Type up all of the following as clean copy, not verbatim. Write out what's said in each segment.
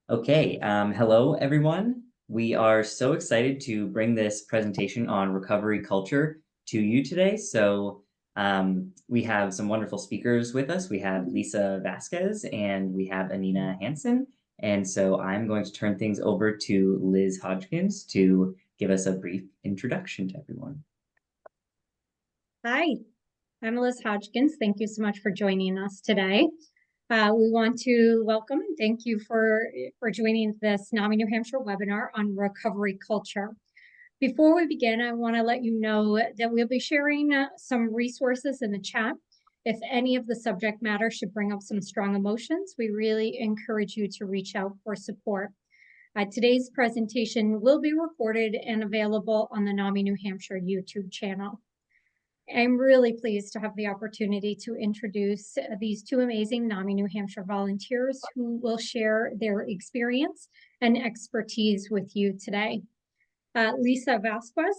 Okay, hello everyone. We are so excited to bring this presentation on recovery culture to you today. We have some wonderful speakers with us. We have Lisa Vasquez and we have Anina Hansen. And so I'm going to turn things over to Liz Hodgkins to give us a brief introduction to everyone. Hi, I'm Liz Hodgkins. Thank you so much for joining us today. We want to welcome and thank you for joining this NAMI New Hampshire webinar on recovery culture. Before we begin, I want to let you know that we'll be sharing some resources in the chat. If any of the subject matter should bring up some strong emotions, we really encourage you to reach out for support. Today's presentation will be recorded and available on the NAMI New Hampshire YouTube channel. I'm really pleased to have the opportunity to introduce these two amazing NAMI New Hampshire volunteers who will share their experience and expertise with you today. Lisa Vasquez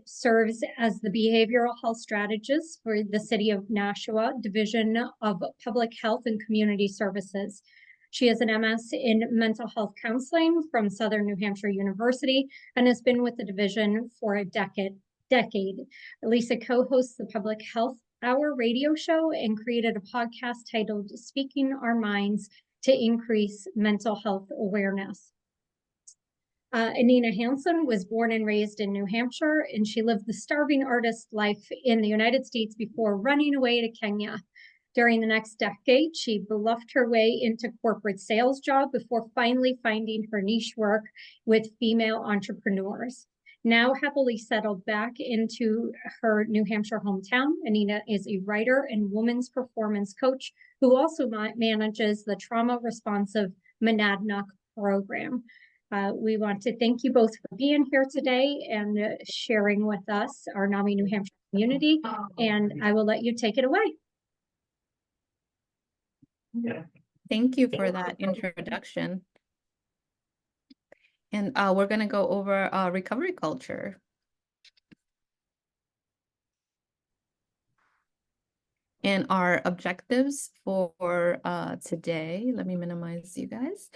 serves as the behavioral health strategist for the City of Nashua Division of Public Health and Community Services. She has an MS in mental health counseling from Southern New Hampshire University and has been with the division for a decade. Lisa co-hosts the Public Health Hour radio show and created a podcast titled Speaking Our Minds to Increase Mental Health Awareness. Anina Hansen was born and raised in New Hampshire, and she lived the starving artist life in the United States before running away to Kenya. During the next decade, she bluffed her way into corporate sales job before finally finding her niche work with female entrepreneurs. Now happily settled back into her New Hampshire hometown, Anina is a writer and women's performance coach who also manages the trauma responsive Monadnock program. We want to thank you both for being here today and sharing with us our NAMI New Hampshire community, and I will let you take it away. Thank you for that introduction. And we're going to go over recovery culture. And our objectives for today, let me minimize you guys,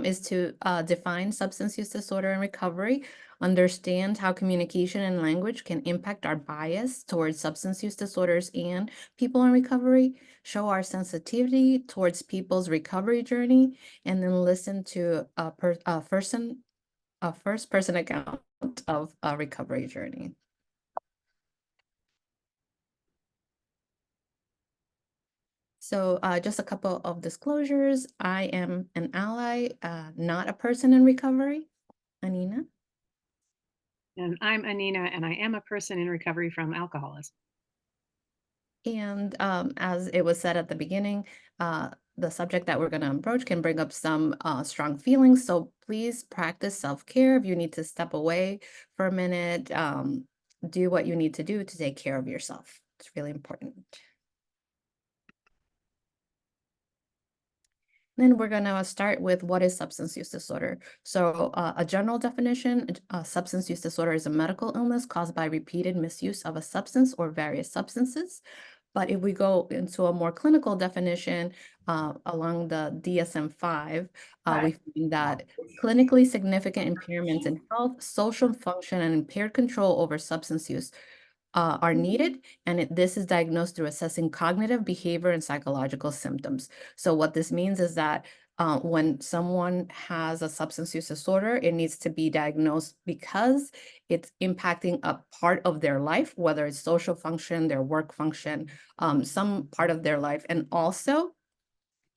is to define substance use disorder and recovery, understand how communication and language can impact our bias towards substance use disorders and people in recovery, show our sensitivity towards people's recovery journey, and then listen to a first-person account of a recovery journey. So just a couple of disclosures. I am an ally, not a person in recovery. Anina? And I'm Anina, and I am a person in recovery from alcoholism. And as it was said at the beginning, the subject that we're going to approach can bring up some strong feelings. So please practice self-care. If you need to step away for a minute, do what you need to do to take care of yourself. It's really important. Then we're going to start with what is substance use disorder. So a general definition, substance use disorder is a medical illness caused by repeated misuse of a substance or various substances. But if we go into a more clinical definition along the DSM-5, we find that clinically significant impairments in health, social function, and impaired control over substance use are needed, and this is diagnosed through assessing cognitive, behavior, and psychological symptoms. So what this means is that when someone has a substance use disorder, it needs to be diagnosed because it's impacting a part of their life, whether it's social function, their work function, some part of their life, and also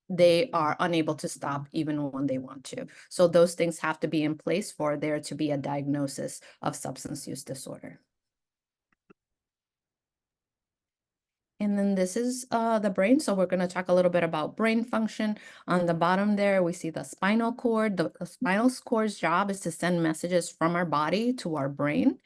they are unable to stop even when they want to. So those things have to be in place for there to be a diagnosis of substance use disorder. And then this is the brain. So we're going to talk a little bit about brain function. On the bottom there, we see the spinal cord. The spinal cord's job is to send messages from our body to our brain.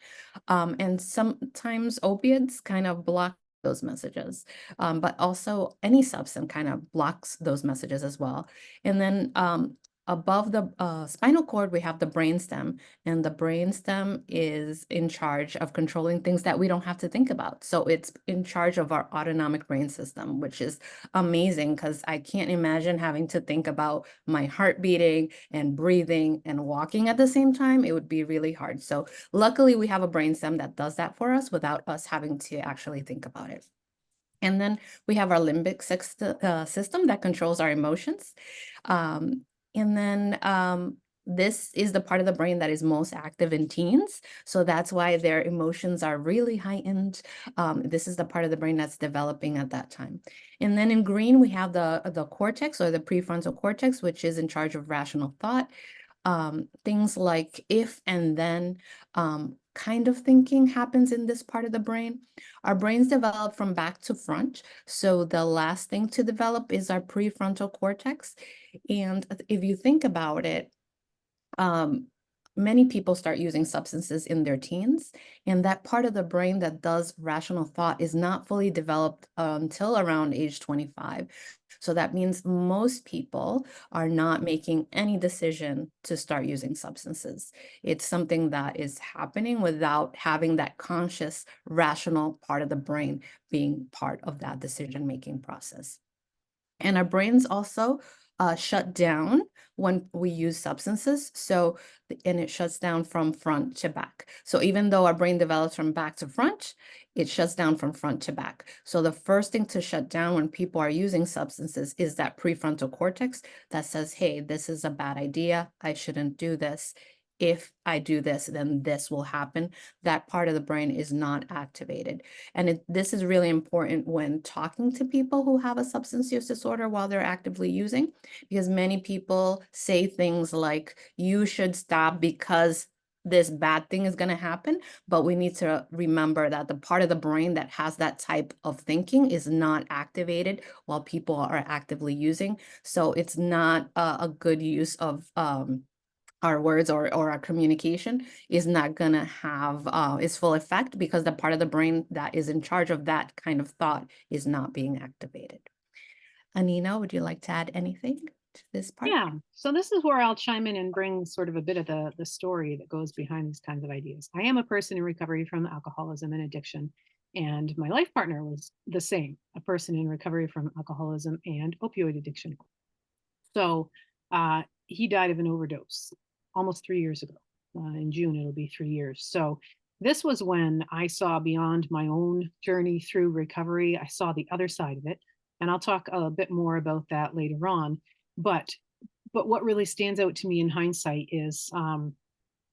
And sometimes opiates kind of block those messages, but also any substance kind of blocks those messages as well. And then above the spinal cord, we have the brainstem, and the brainstem is in charge of controlling things that we don't have to think about. So it's in charge of our autonomic brain system, which is amazing because I can't imagine having to think about my heart beating and breathing and walking at the same time. It would be really hard. So luckily, we have a brainstem that does that for us without us having to actually think about it. And then we have our limbic system that controls our emotions. And then this is the part of the brain that is most active in teens. So that's why their emotions are really heightened. This is the part of the brain that's developing at that time. And then in green, we have the cortex or the prefrontal cortex, which is in charge of rational thought. Things like if and then kind of thinking happens in this part of the brain. Our brains develop from back to front. So the last thing to develop is our prefrontal cortex. And if you think about it, many people start using substances in their teens, and that part of the brain that does rational thought is not fully developed until around age 25. So that means most people are not making any decision to start using substances. It's something that is happening without having that conscious, rational part of the brain being part of that decision-making process. And our brains also shut down when we use substances. So, and it shuts down from front to back. So even though our brain develops from back to front, it shuts down from front to back. So the first thing to shut down when people are using substances is that prefrontal cortex that says, hey, this is a bad idea. I shouldn't do this. If I do this, then this will happen. That part of the brain is not activated. And this is really important when talking to people who have a substance use disorder while they're actively using, because many people say things like, you should stop because this bad thing is going to happen. But we need to remember that the part of the brain that has that type of thinking is not activated while people are actively using. So it's not a good use of our words or our communication is not going to have its full effect because the part of the brain that is in charge of that kind of thought is not being activated. Anina, would you like to add anything to this part? Yeah, so this is where I'll chime in and bring sort of a bit of the story that goes behind these kinds of ideas. I am a person in recovery from alcoholism and addiction, and my life partner was the same, a person in recovery from alcoholism and opioid addiction. So he died of an overdose almost 3 years ago. In June, it'll be 3 years. So this was when I saw beyond my own journey through recovery. I saw the other side of it, and I'll talk a bit more about that later on. But what really stands out to me in hindsight is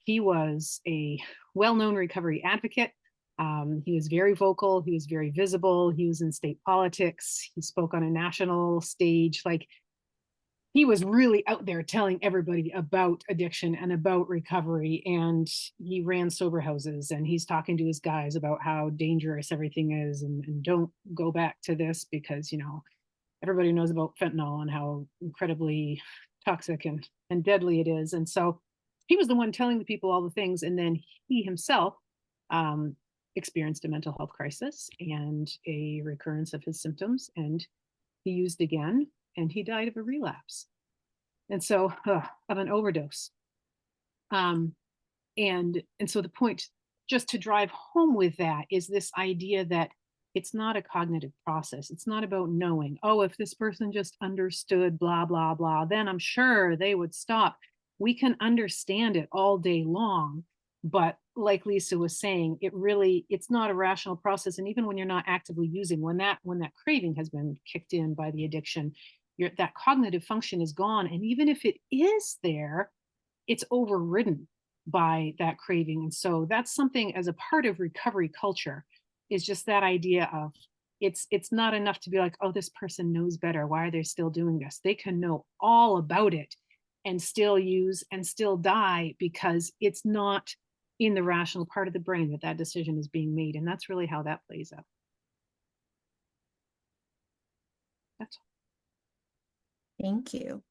he was a well-known recovery advocate. He was very vocal. He was very visible. He was in state politics. He spoke on a national stage. Like, he was really out there telling everybody about addiction and about recovery. And he ran sober houses, and he's talking to his guys about how dangerous everything is, and don't go back to this because, everybody knows about fentanyl and how incredibly toxic and deadly it is. And so he was the one telling the people all the things. And then he himself experienced a mental health crisis and a recurrence of his symptoms. And he used again, and he died of a relapse. And so of an overdose. And so the point, just to drive home with that, is this idea that it's not a cognitive process. It's not about knowing, oh, if this person just understood blah, blah, blah, then I'm sure they would stop. We can understand it all day long. But like Lisa was saying, it's not a rational process. And even when you're not actively using, when that craving has been kicked in by the addiction, that cognitive function is gone. And even if it is there, it's overridden by that craving. And so that's something, as a part of recovery culture, is just that idea of it's not enough to be like, oh, this person knows better. Why are they still doing this? They can know all about it and still use and still die because it's not in the rational part of the brain that decision is being made. And that's really how that plays out. That's all. Thank you.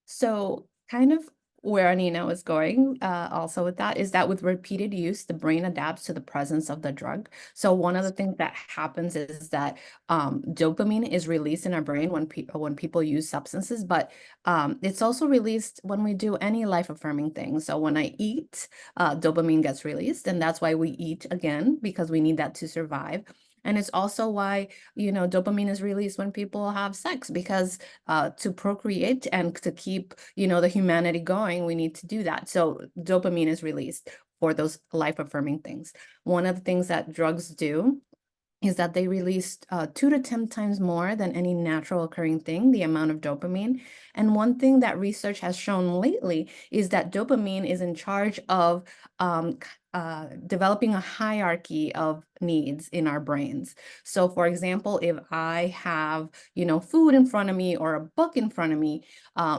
So kind of where Anina was going also with that is that with repeated use, the brain adapts to the presence of the drug. So one of the things that happens is that dopamine is released in our brain when people use substances, but it's also released when we do any life-affirming thing. So when I eat, dopamine gets released, and that's why we eat again, because we need that to survive. And it's also why, dopamine is released when people have sex, because to procreate and to keep, the humanity going, we need to do that. So dopamine is released for those life-affirming things. One of the things that drugs do is that they release 2 to 10 times more than any natural occurring thing, the amount of dopamine. And one thing that research has shown lately is that dopamine is in charge of developing a hierarchy of needs in our brains. So for example, if I have, food in front of me or a book in front of me,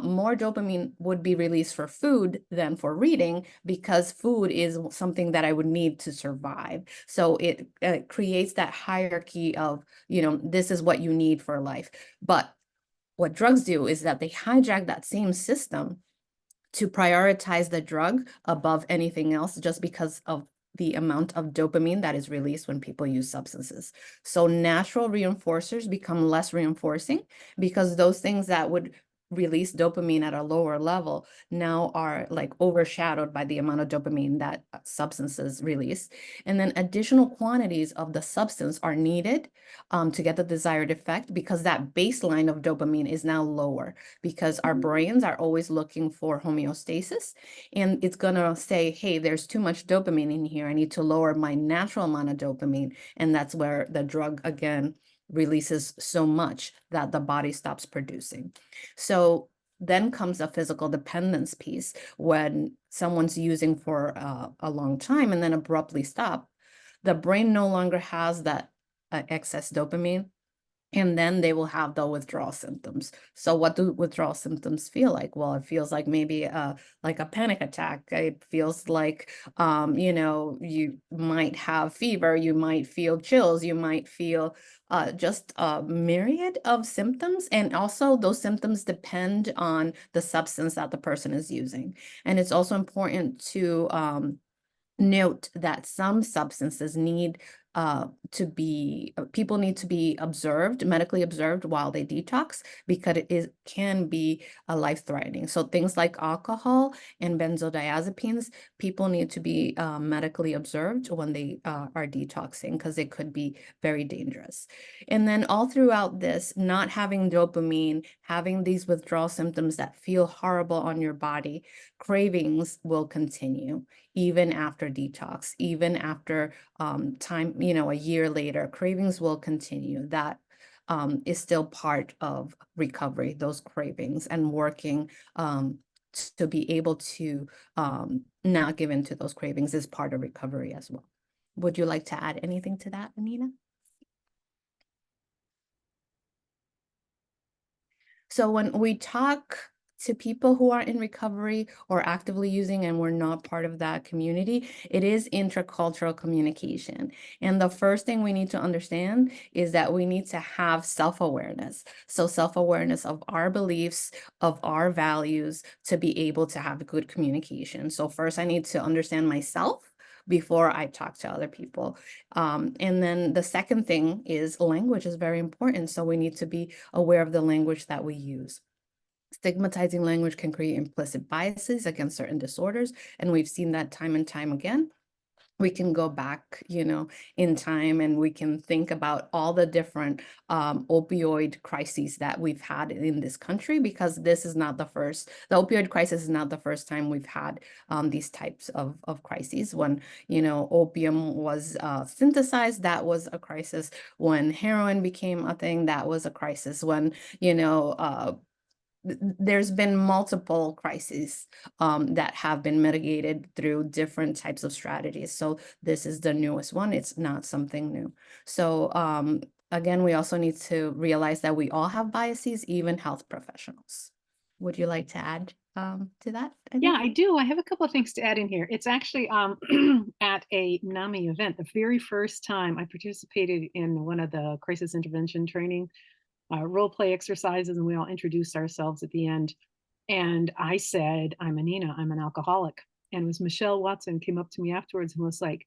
more dopamine would be released for food than for reading, because food is something that I would need to survive. So it creates that hierarchy of, this is what you need for life. But what drugs do is that they hijack that same system to prioritize the drug above anything else, just because of the amount of dopamine that is released when people use substances. So natural reinforcers become less reinforcing, because those things that would release dopamine at a lower level now are like overshadowed by the amount of dopamine that substances release. And then additional quantities of the substance are needed to get the desired effect, because that baseline of dopamine is now lower, because our brains are always looking for homeostasis, and it's gonna say, hey, there's too much dopamine in here, I need to lower my natural amount of dopamine. And that's where the drug again releases so much that the body stops producing. So then comes the physical dependence piece. When someone's using for a long time and then abruptly stop, the brain no longer has that excess dopamine, and then they will have the withdrawal symptoms. So what do withdrawal symptoms feel like? Well, it feels like maybe like a panic attack. It feels like, you might have fever, you might feel chills, you might feel just a myriad of symptoms. And also those symptoms depend on the substance that the person is using. And it's also important to note that some substances need people need to be observed, medically observed, while they detox, because it can be life-threatening. So things like alcohol and benzodiazepines, people need to be medically observed when they are detoxing, because it could be very dangerous. And then all throughout this, not having dopamine, having these withdrawal symptoms that feel horrible on your body, cravings will continue even after detox, even after time, a year later, cravings will continue. That is still part of recovery, those cravings, and working to be able to not give in to those cravings is part of recovery as well. Would you like to add anything to that, Anina? So when we talk to people who are in recovery or actively using and we're not part of that community, it is intercultural communication. And the first thing we need to understand is that we need to have self-awareness. So self-awareness of our beliefs, of our values, to be able to have good communication. So first I need to understand myself before I talk to other people. And then the second thing is language is very important. So we need to be aware of the language that we use. Stigmatizing language can create implicit biases against certain disorders, and we've seen that time and time again. We can go back, in time, and we can think about all the different opioid crises that we've had in this country, because this is not the opioid crisis is not the first time we've had these types of crises. When, opium was synthesized, that was a crisis. When heroin became a thing, that was a crisis. When, there's been multiple crises that have been mitigated through different types of strategies. So this is the newest one. It's not something new. So again, we also need to realize that we all have biases, even health professionals. Would you like to add to that? Yeah, I do. I have a couple of things to add in here. It's actually at a NAMI event, the very first time I participated in one of the crisis intervention training role play exercises, and we all introduced ourselves at the end. And I said, I'm Anina, I'm an alcoholic. And it was Michelle Watson came up to me afterwards and was like,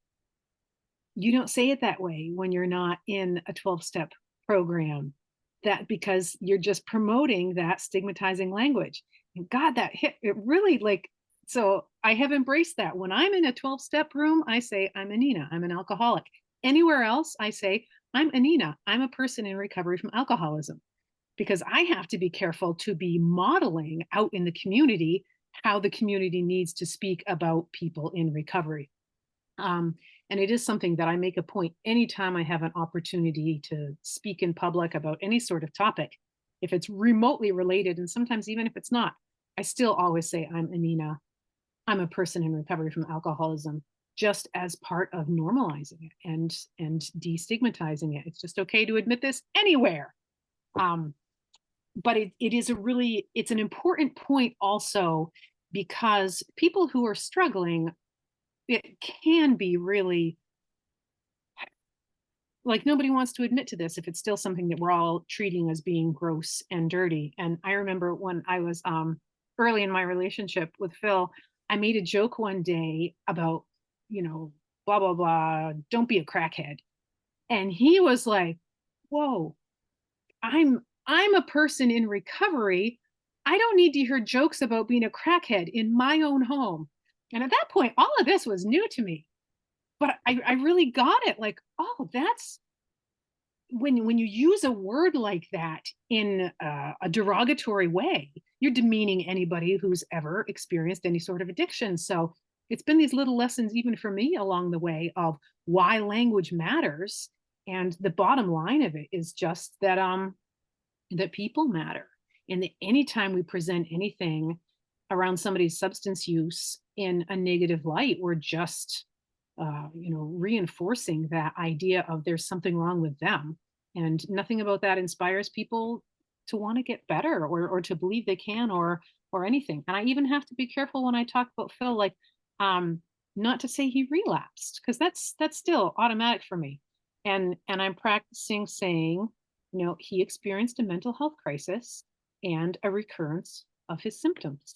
you don't say it that way when you're not in a 12-step program, that because you're just promoting that stigmatizing language. And God, that hit it really like, so I have embraced that. When I'm in a 12-step room, I say, I'm Anina, I'm an alcoholic. Anywhere else, I say, I'm Anina, I'm a person in recovery from alcoholism, because I have to be careful to be modeling out in the community how the community needs to speak about people in recovery. Um, and it is something that I make a point anytime I have an opportunity to speak in public about any sort of topic. If it's remotely related, and sometimes even if it's not, I still always say, I'm Anina. I'm a person in recovery from alcoholism, just as part of normalizing it and destigmatizing it. It's just okay to admit this anywhere. Um, but it is it's an important point also, because people who are struggling, it can be really like nobody wants to admit to this if it's still something that we're all treating as being gross and dirty. And I remember when I was early in my relationship with Phil, I made a joke one day about, blah blah blah, don't be a crackhead. And he was like, whoa, I'm a person in recovery. I don't need to hear jokes about being a crackhead in my own home. And at that point, all of this was new to me. But I really got it. Like, oh, that's when you use a word like that in a derogatory way, you're demeaning anybody who's ever experienced any sort of addiction. So it's been these little lessons, even for me, along the way of why language matters. And the bottom line of it is just that people matter. And that anytime we present anything around somebody's substance use in a negative light, we're just reinforcing that idea of there's something wrong with them. And nothing about that inspires people to want to get better or to believe they can or anything. And I even have to be careful when I talk about Phil, like not to say he relapsed, because that's still automatic for me. And I'm practicing saying, he experienced a mental health crisis and a recurrence of his symptoms,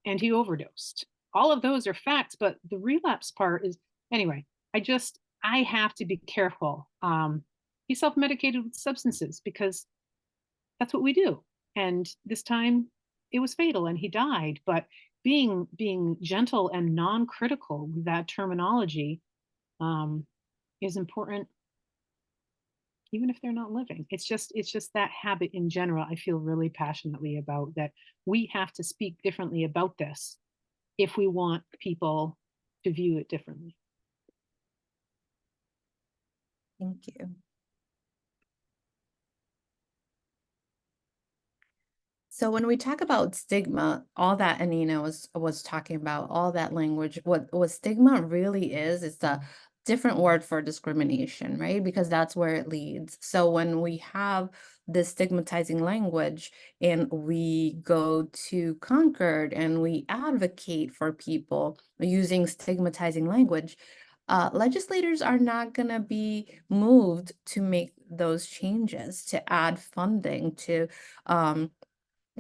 and he overdosed. All of those are facts, but the relapse part is, anyway, I have to be careful. He self-medicated with substances because that's what we do. And this time it was fatal and he died. But being gentle and non-critical with that terminology is important, even if they're not living. It's just that habit in general I feel really passionately about, that we have to speak differently about this if we want people to view it differently. Thank you. So when we talk about stigma, all that Anina was talking about, all that language, what stigma really is the different word for discrimination, right? Because that's where it leads. So when we have this stigmatizing language and we go to Concord and we advocate for people using stigmatizing language, legislators are not going to be moved to make those changes, to add funding, to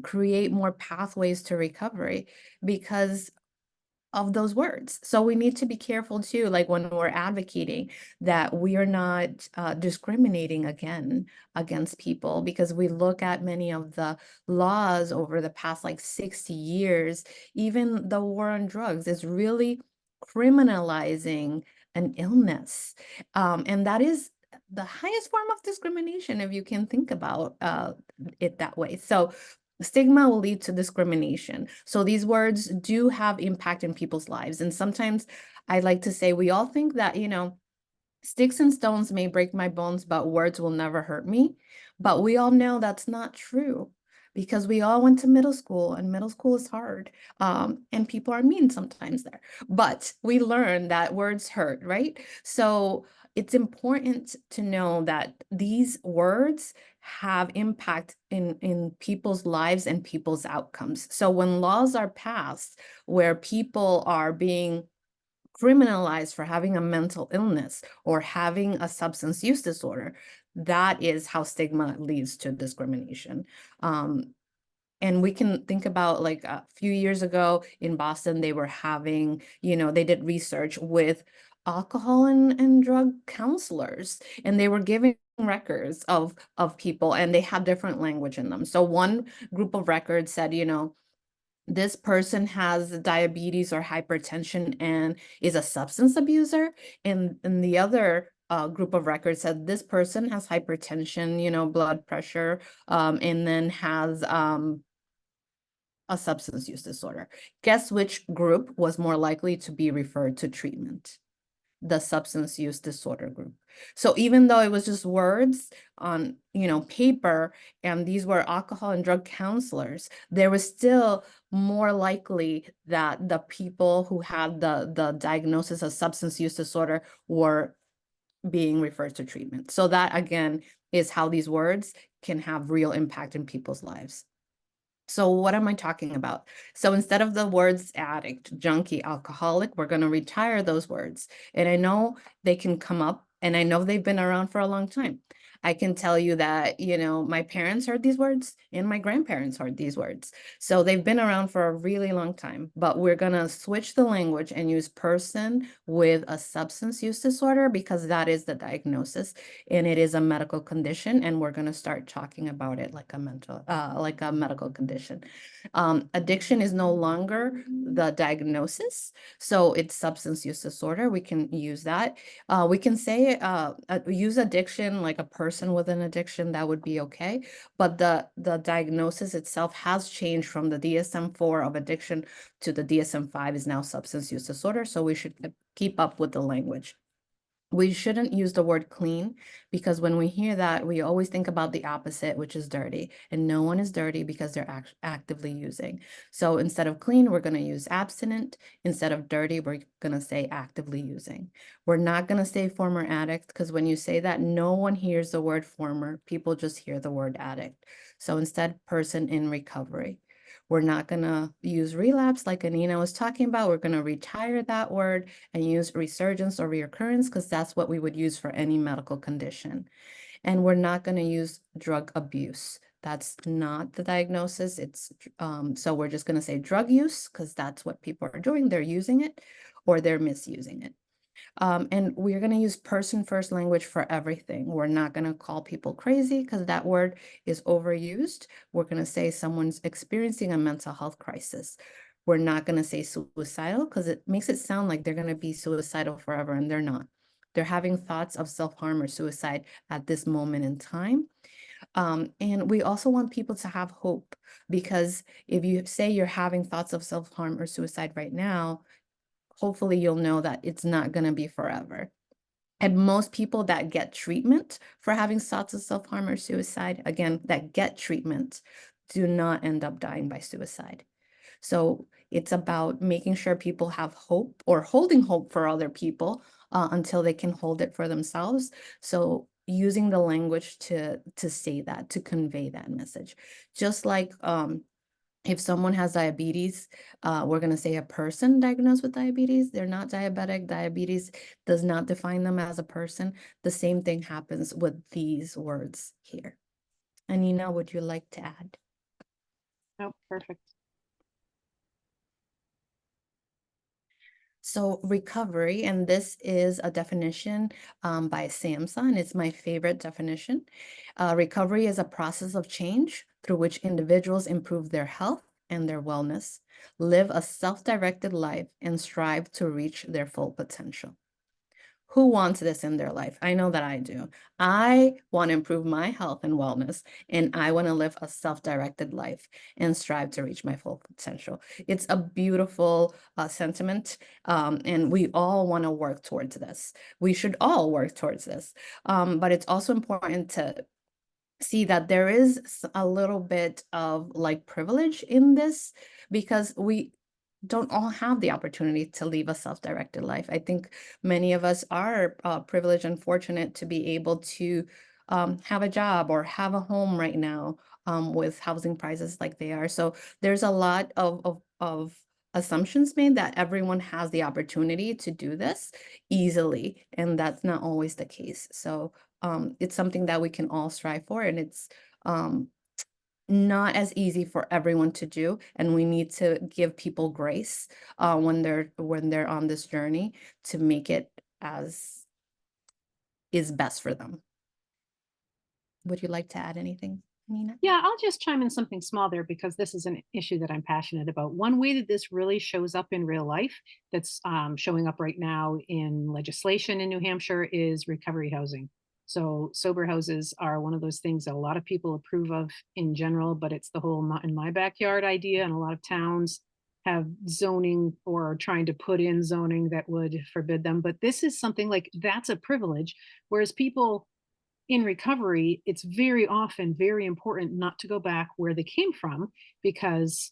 create more pathways to recovery because of those words. So we need to be careful too, like when we're advocating, that we are not discriminating against people, because we look at many of the laws over the past like 60 years, even the war on drugs is really criminalizing an illness. And that is the highest form of discrimination, if you can think about it that way. So stigma will lead to discrimination. So these words do have impact in people's lives. And sometimes I like to say, we all think that, sticks and stones may break my bones, but words will never hurt me. But we all know that's not true, because we all went to middle school and middle school is hard. And people are mean sometimes there, but we learn that words hurt, right? So it's important to know that these words have impact in people's lives and people's outcomes. So when laws are passed where people are being criminalized for having a mental illness or having a substance use disorder, that is how stigma leads to discrimination. And we can think about like a few years ago in Boston, they were having, they did research with alcohol and drug counselors, and they were giving records of people, and they had different language in them. So one group of records said, this person has diabetes or hypertension and is a substance abuser. And the other group of records said this person has hypertension, blood pressure, and then has a substance use disorder. Guess which group was more likely to be referred to treatment? The substance use disorder group. So even though it was just words on, paper, and these were alcohol and drug counselors, there was still more likely that the people who had the diagnosis of substance use disorder were being referred to treatment. So that again is how these words can have real impact in people's lives. So what am I talking about? So instead of the words addict, junkie, alcoholic, we're going to retire those words. And I know they can come up, and I know they've been around for a long time. I can tell you that, my parents heard these words and my grandparents heard these words. So they've been around for a really long time, but we're going to switch the language and use person with a substance use disorder, because that is the diagnosis and it is a medical condition, and we're going to start talking about it like a medical condition. Addiction is no longer the diagnosis, so it's substance use disorder. We can use that. We can say use addiction like a person with an addiction. That would be okay, but the diagnosis itself has changed from the DSM-4 of addiction to the DSM-5 is now substance use disorder. So we should keep up with the language. We shouldn't use the word clean, because when we hear that, we always think about the opposite, which is dirty. And no one is dirty because they're actively using. So instead of clean, we're going to use abstinent. Instead of dirty, we're going to say actively using. We're not going to say former addict, because when you say that, no one hears the word former. People just hear the word addict. So instead, person in recovery. We're not going to use relapse like Anina was talking about. We're going to retire that word and use resurgence or reoccurrence, because that's what we would use for any medical condition. And we're not going to use drug abuse. That's not the diagnosis. It's so we're just going to say drug use, because that's what people are doing. They're using it or they're misusing it. And we're going to use person first language for everything. We're not going to call people crazy, because that word is overused. We're going to say someone's experiencing a mental health crisis. We're not going to say suicidal, because it makes it sound like they're going to be suicidal forever, and they're not. They're having thoughts of self-harm or suicide at this moment in time. And we also want people to have hope, because if you say you're having thoughts of self-harm or suicide right now, hopefully you'll know that it's not going to be forever. And most people that get treatment for having thoughts of self-harm or suicide, again, that get treatment, do not end up dying by suicide. So it's about making sure people have hope, or holding hope for other people until they can hold it for themselves. So using the language to say that, to convey that message. Just like if someone has diabetes, we're going to say a person diagnosed with diabetes. They're not diabetic. Diabetes does not define them as a person. The same thing happens with these words here. Anina, would you like to add? Oh, perfect. So recovery, and this is a definition by Samson. It's my favorite definition. Recovery is a process of change through which individuals improve their health and their wellness, live a self-directed life, and strive to reach their full potential. Who wants this in their life? I know that I do. I want to improve my health and wellness, and I want to live a self-directed life and strive to reach my full potential. It's a beautiful sentiment, and we all want to work towards this. We should all work towards this, but it's also important to see that there is a little bit of like privilege in this, because we don't all have the opportunity to live a self-directed life. I think many of us are privileged and fortunate to be able to have a job or have a home right now with housing prices like they are. So there's a lot of assumptions made that everyone has the opportunity to do this easily, and that's not always the case. So it's something that we can all strive for, and not as easy for everyone to do, and we need to give people grace when they're on this journey to make it as is best for them. Would you like to add anything, Nina? Yeah, I'll just chime in something small there because this is an issue that I'm passionate about. One way that this really shows up in real life, that's showing up right now in legislation in New Hampshire, is recovery housing. So sober houses are one of those things that a lot of people approve of in general, but it's the whole not in my backyard idea. And a lot of towns have zoning or are trying to put in zoning that would forbid them. But this is something like that's a privilege, whereas people in recovery, it's very often very important not to go back where they came from, because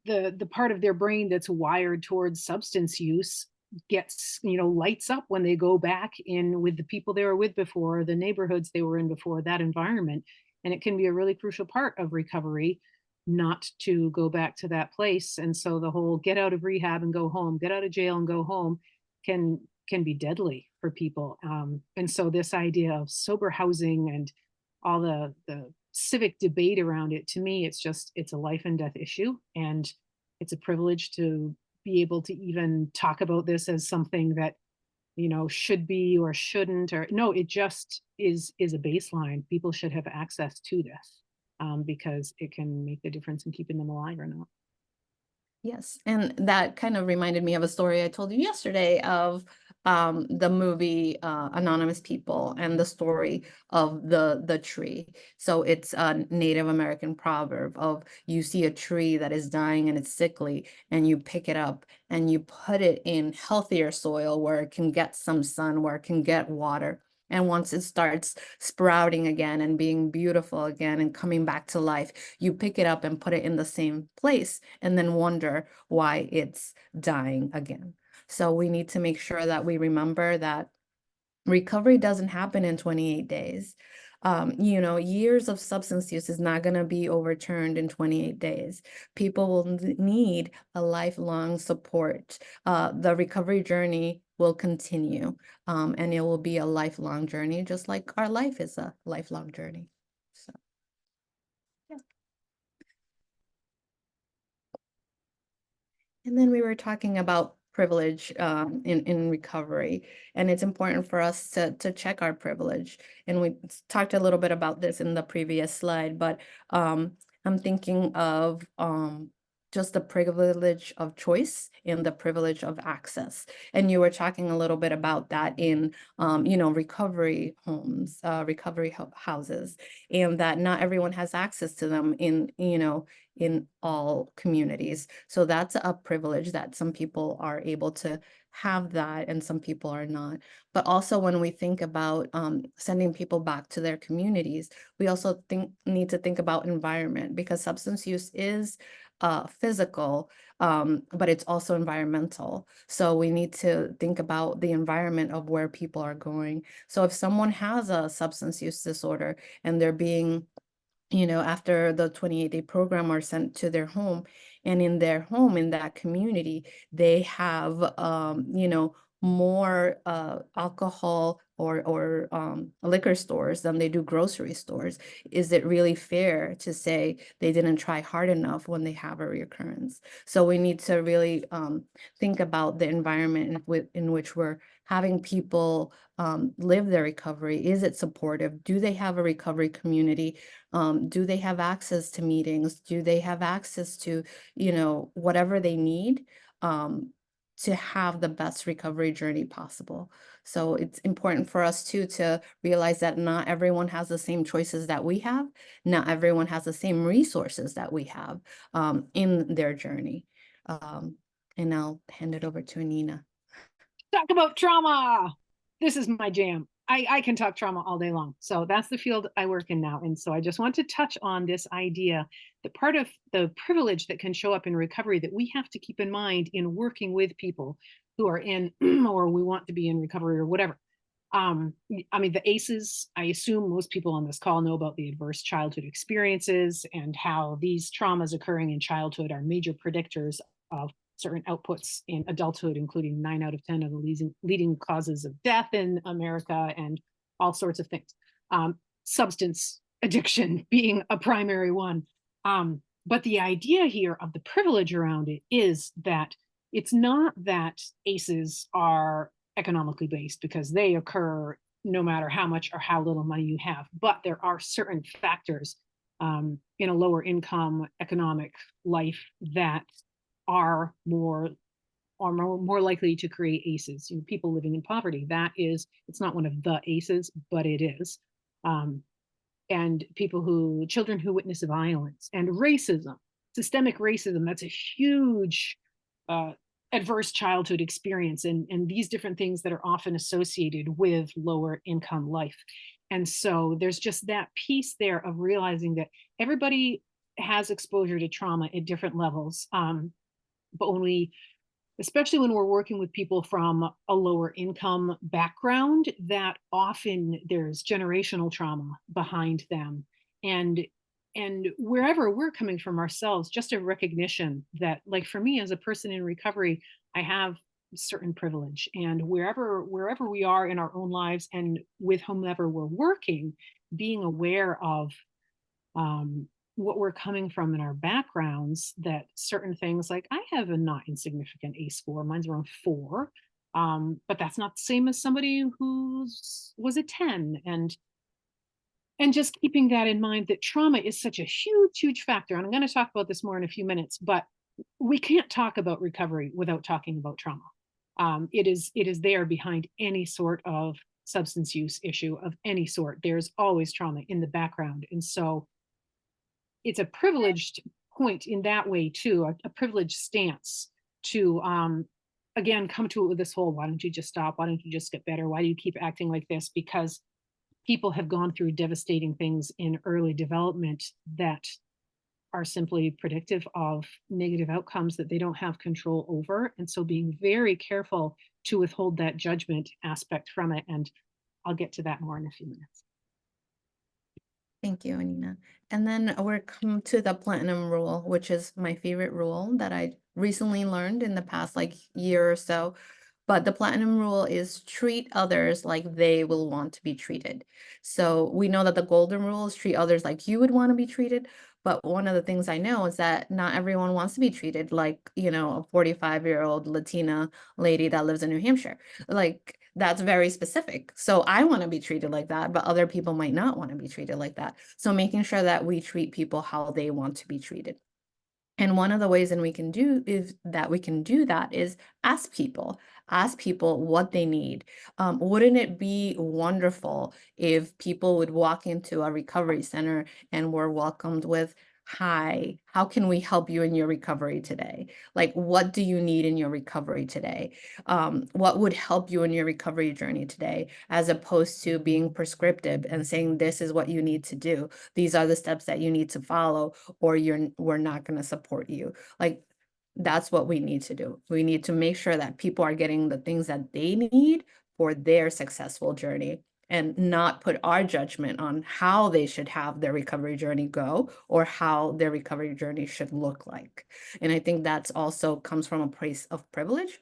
the part of their brain that's wired towards substance use gets, lights up when they go back in with the people they were with before, the neighborhoods they were in before, that environment. And it can be a really crucial part of recovery not to go back to that place. And so the whole get out of rehab and go home, get out of jail and go home can be deadly for people. And so this idea of sober housing and all the civic debate around it, to me, it's a life and death issue. And it's a privilege to be able to even talk about this as something that, should be or shouldn't, or no, it just is a baseline. People should have access to this because it can make the difference in keeping them alive or not. Yes, and that kind of reminded me of a story I told you yesterday of the movie Anonymous People and the story of the tree. So it's a Native American proverb of you see a tree that is dying and it's sickly, and you pick it up and you put it in healthier soil where it can get some sun, where it can get water. And once it starts sprouting again and being beautiful again and coming back to life, you pick it up and put it in the same place and then wonder why it's dying again. So we need to make sure that we remember that recovery doesn't happen in 28 days. Years of substance use is not going to be overturned in 28 days. People will need a lifelong support. The recovery journey will continue, and it will be a lifelong journey, just like our life is a lifelong journey. So, yeah. And then we were talking about privilege in recovery, and it's important for us to check our privilege. And we talked a little bit about this in the previous slide, but I'm thinking of just the privilege of choice and the privilege of access. And you were talking a little bit about that in recovery homes, recovery houses, and that not everyone has access to them in all communities. So that's a privilege that some people are able to have that and some people are not. But also when we think about sending people back to their communities, we also need to think about environment, because substance use is physical, but it's also environmental. So we need to think about the environment of where people are going. So if someone has a substance use disorder and they're being after the 28-day program are sent to their home, and in their home, in that community, they have, more alcohol or liquor stores than they do grocery stores. Is it really fair to say they didn't try hard enough when they have a reoccurrence? So we need to really think about the environment in which we're having people live their recovery. Is it supportive? Do they have a recovery community? Do they have access to meetings? Do they have access to, whatever they need to have the best recovery journey possible? So it's important for us too to realize that not everyone has the same choices that we have. Not everyone has the same resources that we have in their journey. And I'll hand it over to Anina. Talk about trauma. This is my jam. I can talk trauma all day long. So that's the field I work in now. And so I just want to touch on this idea that part of the privilege that can show up in recovery that we have to keep in mind in working with people who are in or we want to be in recovery or whatever. The ACEs, I assume most people on this call know about the adverse childhood experiences and how these traumas occurring in childhood are major predictors of certain outputs in adulthood, including 9 out of 10 of the leading causes of death in America and all sorts of things. Substance addiction being a primary one. But the idea here of the privilege around it is that it's not that ACEs are economically based, because they occur no matter how much or how little money you have, but there are certain factors in a lower income economic life that are more likely to create ACEs. People living in poverty, it's not one of the ACEs, but it is. And children who witness violence and racism, systemic racism, that's a huge adverse childhood experience, and these different things that are often associated with lower income life. And so there's just that piece there of realizing that everybody has exposure to trauma at different levels. But especially when we're working with people from a lower income background, that often there's generational trauma behind them. And wherever we're coming from ourselves, just a recognition that, like, for me as a person in recovery, I have certain privilege, and wherever we are in our own lives and with whomever we're working, being aware of what we're coming from in our backgrounds, that certain things, like I have a not insignificant ACE score, mine's around 4, but that's not the same as somebody who's was a 10. And just keeping that in mind, that trauma is such a huge factor. And I'm going to talk about this more in a few minutes, but we can't talk about recovery without talking about trauma. It is there behind any sort of substance use issue of any sort. There's always trauma in the background. And so it's a privileged point in that way too, a privileged stance to, again, come to it with this whole, why don't you just stop? Why don't you just get better? Why do you keep acting like this? Because people have gone through devastating things in early development that are simply predictive of negative outcomes that they don't have control over. And so being very careful to withhold that judgment aspect from it. And I'll get to that more in a few minutes. Thank you, Anina. And then we're come to the platinum rule, which is my favorite rule that I recently learned in the past year or so. But the platinum rule is treat others like they will want to be treated. So we know that the golden rule is treat others like you would want to be treated. But one of the things I know is that not everyone wants to be treated like, a 45-year-old Latina lady that lives in New Hampshire. Like, that's very specific. So I want to be treated like that, but other people might not want to be treated like that. So making sure that we treat people how they want to be treated. And one of the ways we can do that is ask people what they need. Wouldn't it be wonderful if people would walk into a recovery center and were welcomed with, "Hi, how can we help you in your recovery today? Like, what do you need in your recovery today? What would help you in your recovery journey today?" As opposed to being prescriptive and saying, "This is what you need to do. These are the steps that you need to follow, or we're not going to support you." Like, that's what we need to do. We need to make sure that people are getting the things that they need for their successful journey, and not put our judgment on how they should have their recovery journey go or how their recovery journey should look like. And I think that's also comes from a place of privilege,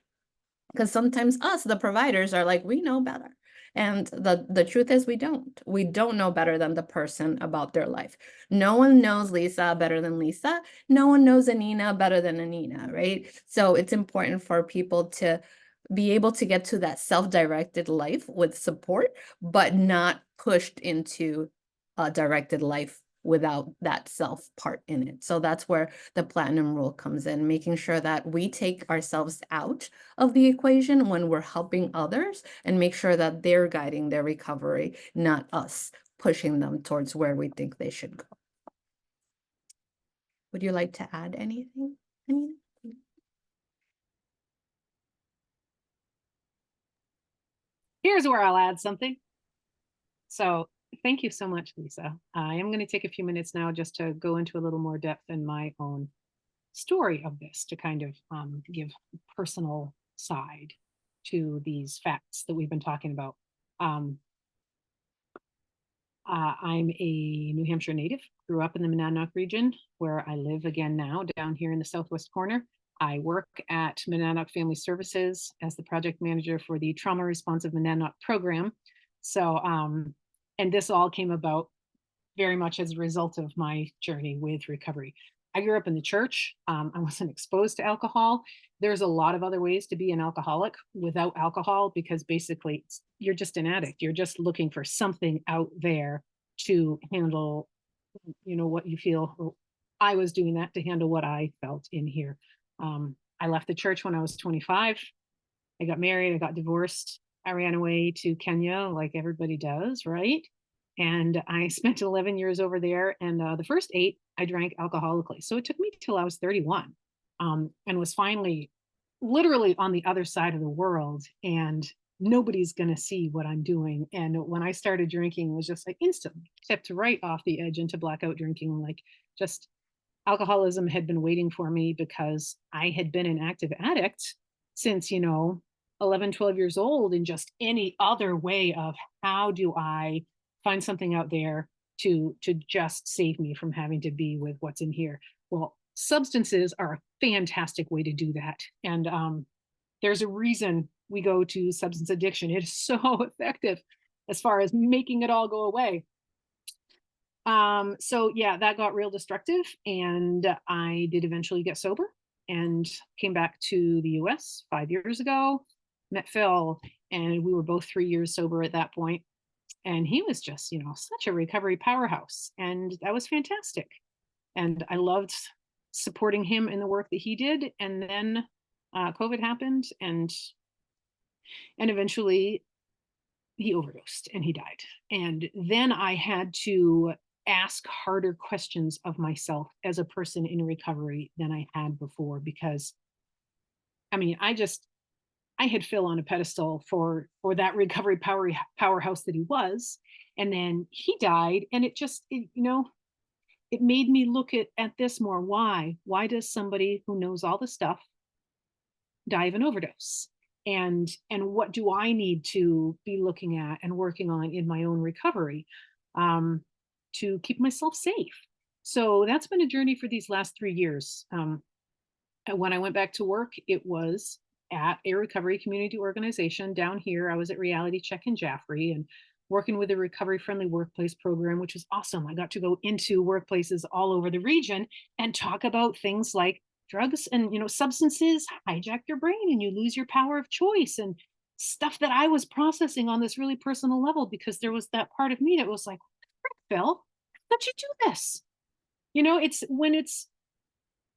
because sometimes us, the providers, are like, we know better. And the truth is we don't know better than the person about their life. No one knows Lisa better than Lisa. No one knows Anina better than Anina, right? So it's important for people to be able to get to that self-directed life with support, but not pushed into a directed life without that self part in it. So that's where the platinum rule comes in, making sure that we take ourselves out of the equation when we're helping others, and make sure that they're guiding their recovery, not us pushing them towards where we think they should go. Would you like to add anything, Anina? Here's where I'll add something. So thank you so much, Lisa. I am going to take a few minutes now just to go into a little more depth in my own story of this, to kind of give personal side to these facts that we've been talking about. I'm a New Hampshire native, grew up in the Monadnock region, where I live again now down here in the southwest corner. I work at Monadnock Family Services as the project manager for the Trauma Responsive Monadnock program. So, and this all came about very much as a result of my journey with recovery. I grew up in the church. I wasn't exposed to alcohol. There's a lot of other ways to be an alcoholic without alcohol, because basically you're just an addict. You're just looking for something out there to handle, what you feel. I was doing that to handle what I felt in here. I left the church when I was 25. I got married, I got divorced. I ran away to Kenya like everybody does, right? And I spent 11 years over there. And the first 8, I drank alcoholically. So it took me till I was 31, and was finally literally on the other side of the world. And nobody's going to see what I'm doing. And when I started drinking, it was just like instantly tipped right off the edge into blackout drinking. Like, just alcoholism had been waiting for me, because I had been an active addict since, 11, 12 years old, in just any other way of how do I find something out there to just save me from having to be with what's in here. Well, substances are a fantastic way to do that. And there's a reason we go to substance addiction. It is so effective as far as making it all go away. So yeah, that got real destructive, and I did eventually get sober and came back to the US 5 years ago, met Phil, and we were both 3 years sober at that point. And he was just, such a recovery powerhouse, and that was fantastic. And I loved supporting him in the work that he did. And then COVID happened, and eventually he overdosed and he died. And then I had to ask harder questions of myself as a person in recovery than I had before, because I had Phil on a pedestal for that recovery powerhouse that he was. And then he died, and it made me look at this more. Why does somebody who knows all the stuff die of an overdose? And what do I need to be looking at and working on in my own recovery to keep myself safe? So that's been a journey for these last 3 years. When I went back to work, it was at a recovery community organization down here. I was at Reality Check in Jaffrey, and working with a recovery friendly workplace program, which was awesome. I got to go into workplaces all over the region and talk about things like drugs and substances hijack your brain and you lose your power of choice, and stuff that I was processing on this really personal level, because there was that part of me that was like, Phil, how'd you do this?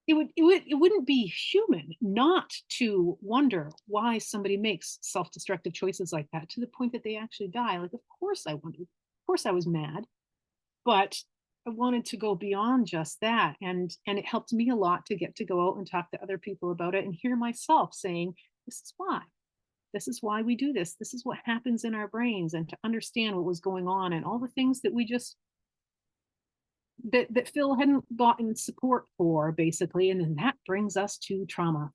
It wouldn't be human not to wonder why somebody makes self-destructive choices like that, to the point that they actually die. Like, of course I wondered. Of course I was mad, but I wanted to go beyond just that. And it helped me a lot to get to go out and talk to other people about it and hear myself saying, this is why. This is why we do this. This is what happens in our brains, and to understand what was going on and all the things that we just that Phil hadn't gotten support for, basically. And then that brings us to trauma.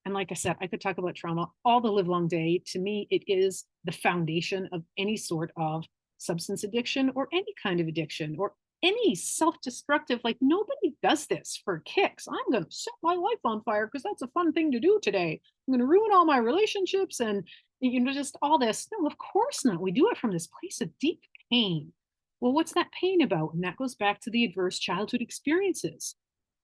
And like I said, I could talk about trauma all the live long day. To me, it is the foundation of any sort of substance addiction, or any kind of addiction, or any self-destructive. Like, nobody does this for kicks. I'm going to set my life on fire because that's a fun thing to do today. I'm going to ruin all my relationships and just all this. No, of course not. We do it from this place of deep pain. Well, what's that pain about? And that goes back to the adverse childhood experiences.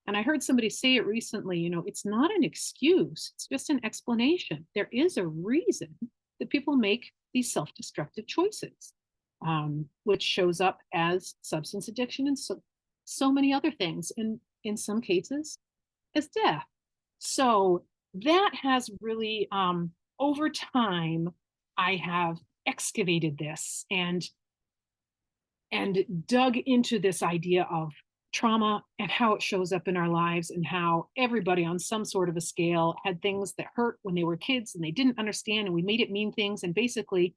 And I heard somebody say it recently, it's not an excuse, it's just an explanation. There is a reason that people make these self-destructive choices, which shows up as substance addiction and so many other things, and in some cases as death. So that has really, over time, I have excavated this and dug into this idea of trauma and how it shows up in our lives, and how everybody on some sort of a scale had things that hurt when they were kids and they didn't understand, and we made it mean things. And basically,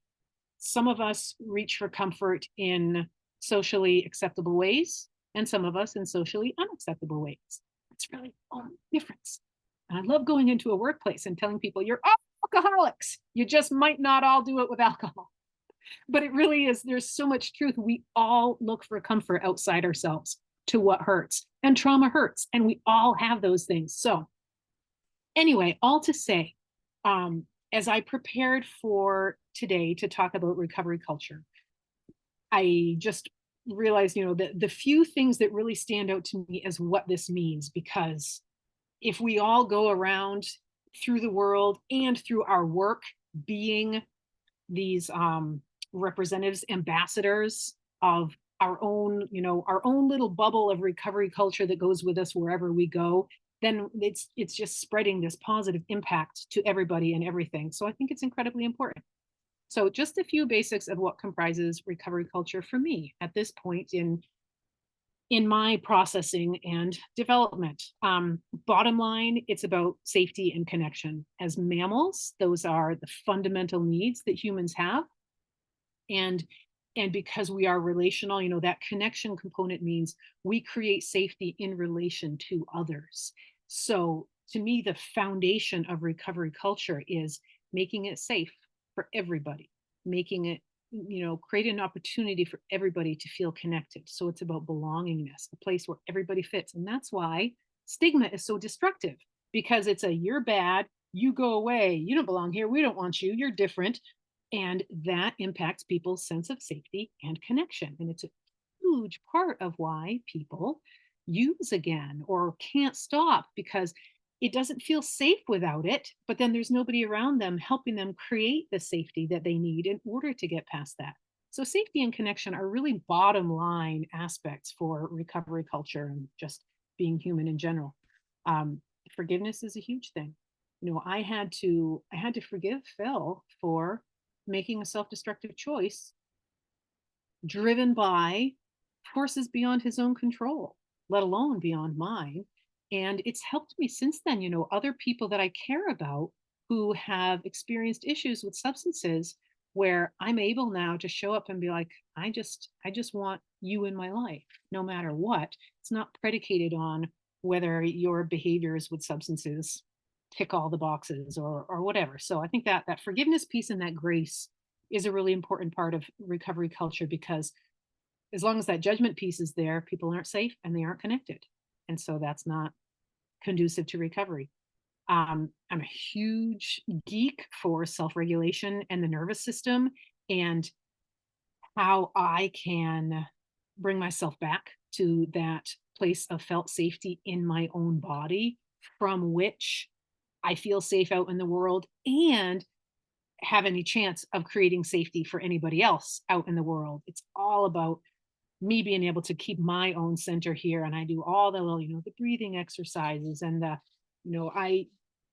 some of us reach for comfort in socially acceptable ways, and some of us in socially unacceptable ways. That's really the only difference. And I love going into a workplace and telling people, you're all alcoholics. You just might not all do it with alcohol. But it really is, there's so much truth. We all look for comfort outside ourselves to what hurts, and trauma hurts, and we all have those things. So anyway, all to say, as I prepared for today to talk about recovery culture, I just realize, the few things that really stand out to me as what this means, because if we all go around through the world and through our work being these representatives, ambassadors of our own little bubble of recovery culture that goes with us wherever we go, then it's just spreading this positive impact to everybody and everything. So I think it's incredibly important. So just a few basics of what comprises recovery culture for me at this point in my processing and development. Bottom line, it's about safety and connection. As mammals, those are the fundamental needs that humans have. And because we are relational, that connection component means we create safety in relation to others. So to me, the foundation of recovery culture is making it safe for everybody, making it, create an opportunity for everybody to feel connected. So it's about belongingness, a place where everybody fits. And that's why stigma is so destructive, because it's you're bad, you go away, you don't belong here, we don't want you, you're different. And that impacts people's sense of safety and connection. And it's a huge part of why people use again or can't stop, because it doesn't feel safe without it, but then there's nobody around them helping them create the safety that they need in order to get past that. So safety and connection are really bottom line aspects for recovery culture and just being human in general. Forgiveness is a huge thing. I had to forgive Phil for making a self-destructive choice driven by forces beyond his own control, let alone beyond mine. And it's helped me since then, other people that I care about who have experienced issues with substances, where I'm able now to show up and be like, I just want you in my life, no matter what. It's not predicated on whether your behaviors with substances tick all the boxes or whatever. So I think that forgiveness piece and that grace is a really important part of recovery culture, because as long as that judgment piece is there, people aren't safe and they aren't connected. And so that's not conducive to recovery. I'm a huge geek for self-regulation and the nervous system, and how I can bring myself back to that place of felt safety in my own body, from which I feel safe out in the world and have any chance of creating safety for anybody else out in the world. It's all about me being able to keep my own center here. And I do all the little, the breathing exercises and I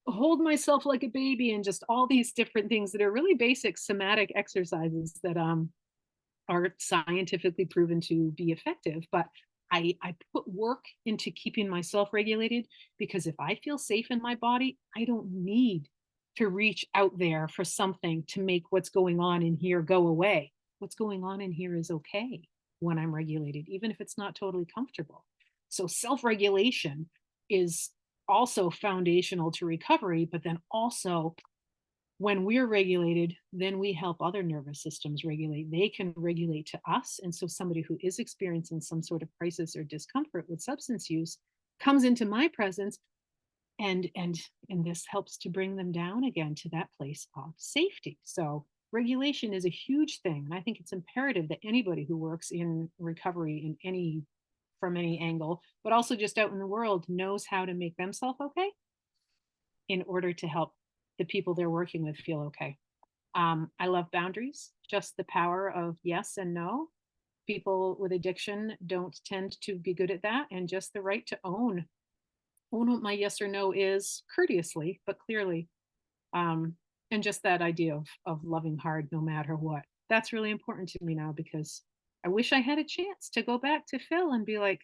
hold myself like a baby, and just all these different things that are really basic somatic exercises that are scientifically proven to be effective. But I put work into keeping myself regulated, because if I feel safe in my body, I don't need to reach out there for something to make what's going on in here go away. What's going on in here is okay when I'm regulated, even if it's not totally comfortable. So self-regulation is also foundational to recovery, but then also when we're regulated, then we help other nervous systems regulate. They can regulate to us. And so somebody who is experiencing some sort of crisis or discomfort with substance use comes into my presence, and this helps to bring them down again to that place of safety. So regulation is a huge thing. And I think it's imperative that anybody who works in recovery from any angle, but also just out in the world, knows how to make themselves okay in order to help the people they're working with feel okay. I love boundaries, just the power of yes and no. People with addiction don't tend to be good at that, and just the right to own what my yes or no is, courteously, but clearly. And just that idea of loving hard no matter what. That's really important to me now, because I wish I had a chance to go back to Phil and be like,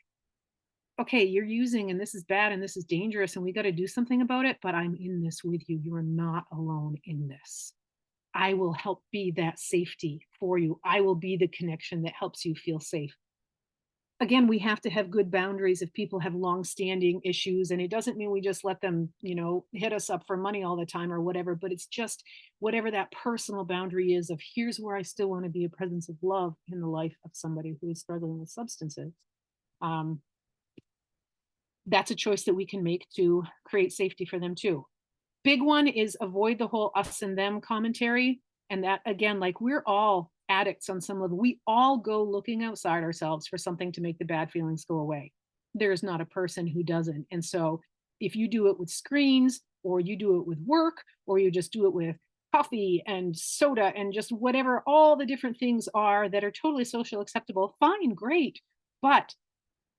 okay, you're using and this is bad and this is dangerous and we got to do something about it, but I'm in this with you. You are not alone in this. I will help be that safety for you. I will be the connection that helps you feel safe. Again, we have to have good boundaries if people have long-standing issues, and it doesn't mean we just let them, hit us up for money all the time or whatever, but it's just whatever that personal boundary is of, here's where I still want to be a presence of love in the life of somebody who is struggling with substances. That's a choice that we can make to create safety for them too. Big one is avoid the whole us and them commentary. And that, again, like, we're all addicts on some level. We all go looking outside ourselves for something to make the bad feelings go away. There's not a person who doesn't. And so if you do it with screens, or you do it with work, or you just do it with coffee and soda and just whatever all the different things are that are totally social acceptable, fine, great. But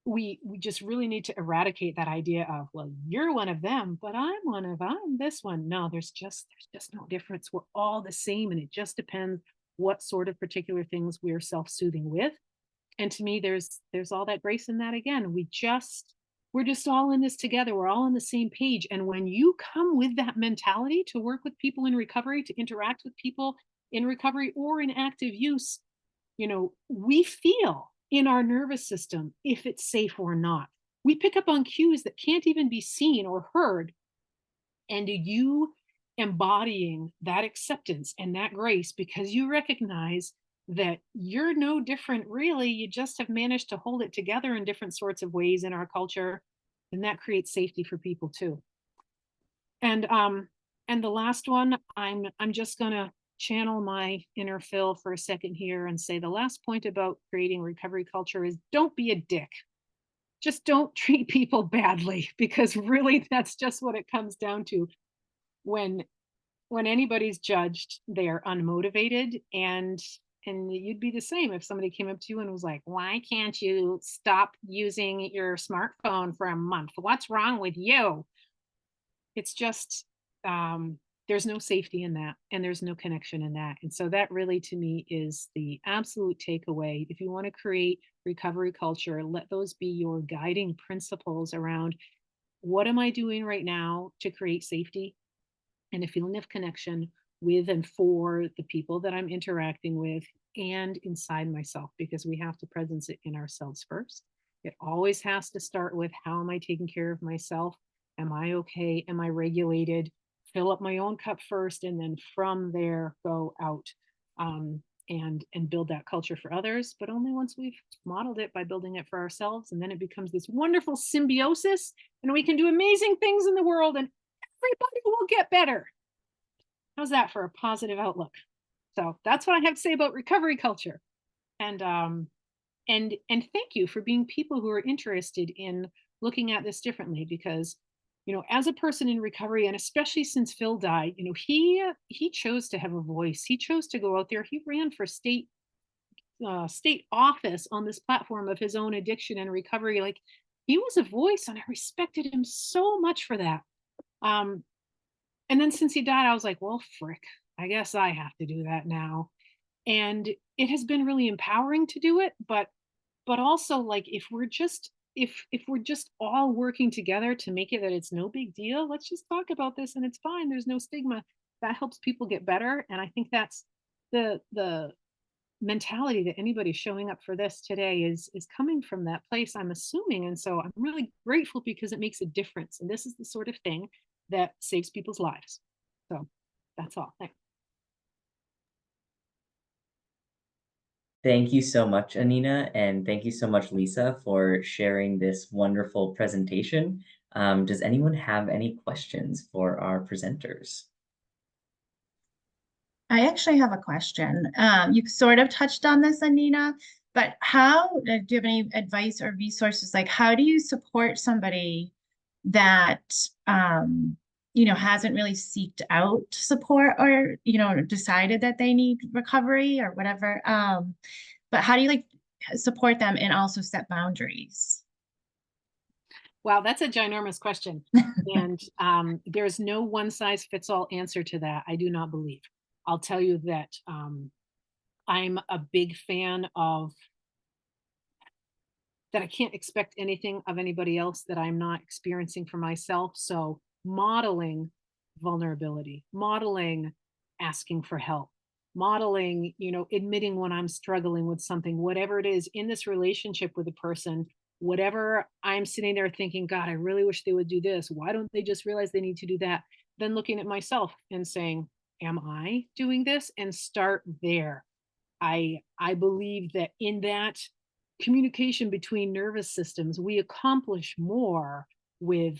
we just really need to eradicate that idea of, well, you're one of them, but I'm this one. No, there's just no difference. We're all the same, and it just depends what sort of particular things we're self-soothing with. And to me, there's all that grace in that. Again, we're just all in this together. We're all on the same page. And when you come with that mentality to work with people in recovery, to interact with people in recovery or in active use, we feel in our nervous system if it's safe or not. We pick up on cues that can't even be seen or heard. And you embodying that acceptance and that grace because you recognize that you're no different, really. You just have managed to hold it together in different sorts of ways in our culture. And that creates safety for people too. And the last one, I'm just gonna channel my inner Phil for a second here and say the last point about creating recovery culture is don't be a dick. Just don't treat people badly, because really that's just what it comes down to. When anybody's judged, they are unmotivated, and you'd be the same if somebody came up to you and was like, why can't you stop using your smartphone for a month? What's wrong with you? It's just there's no safety in that, and there's no connection in that. And so that really to me is the absolute takeaway. If you want to create recovery culture, let those be your guiding principles around what am I doing right now to create safety and a feeling of connection with and for the people that I'm interacting with and inside myself, because we have to presence it in ourselves first. It always has to start with, how am I taking care of myself? Am I okay? Am I regulated? Fill up my own cup first, and then from there go out and build that culture for others. But only once we've modeled it by building it for ourselves, and then it becomes this wonderful symbiosis, and we can do amazing things in the world, and everybody will get better. How's that for a positive outlook? So that's what I have to say about recovery culture. And thank you for being people who are interested in looking at this differently, because as a person in recovery, and especially since Phil died, he chose to have a voice. He chose to go out there. He ran for state office on this platform of his own addiction and recovery. Like, he was a voice, and I respected him so much for that. And then since he died, I was like, well, frick, I guess I have to do that now. And it has been really empowering to do it, but also, like, if we're just all working together to make it that it's no big deal, let's just talk about this and it's fine. There's no stigma. That helps people get better. And I think that's the mentality that anybody showing up for this today is coming from that place, I'm assuming. And so I'm really grateful, because it makes a difference. And this is the sort of thing that saves people's lives. So that's all. Thanks. Thank you so much, Anina, and thank you so much, Lisa, for sharing this wonderful presentation. Does anyone have any questions for our presenters? I actually have a question. You sort of touched on this, Anina, but do you have any advice or resources? Like, how do you support somebody that, hasn't really seeked out support, or, decided that they need recovery or whatever? But how do you support them and also set boundaries? Wow, that's a ginormous question. And there's no one size fits all answer to that, I do not believe. I'll tell you that I'm a big fan of that I can't expect anything of anybody else that I'm not experiencing for myself. So modeling vulnerability, modeling asking for help, modeling, admitting when I'm struggling with something, whatever it is in this relationship with a person, whatever I'm sitting there thinking, God, I really wish they would do this. Why don't they just realize they need to do that? Then looking at myself and saying, am I doing this? And start there. I believe that in that communication between nervous systems, we accomplish more with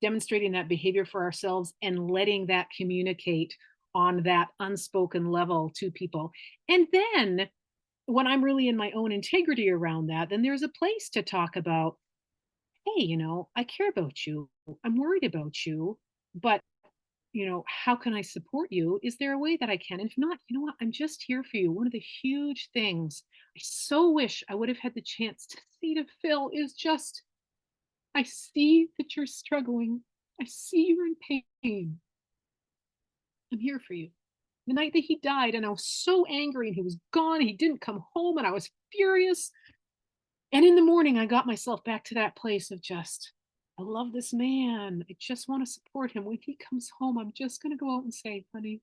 demonstrating that behavior for ourselves and letting that communicate on that unspoken level to people. And then when I'm really in my own integrity around that, then there's a place to talk about, hey, I care about you. I'm worried about you, but how can I support you? Is there a way that I can? And if not, you know what? I'm just here for you. One of the huge things I so wish I would have had the chance to say to Phil is just, I see that you're struggling. I see you're in pain. I'm here for you. The night that he died, and I was so angry, and he was gone, he didn't come home, and I was furious. And in the morning, I got myself back to that place of just, I love this man. I just want to support him. When he comes home, I'm just going to go out and say, honey,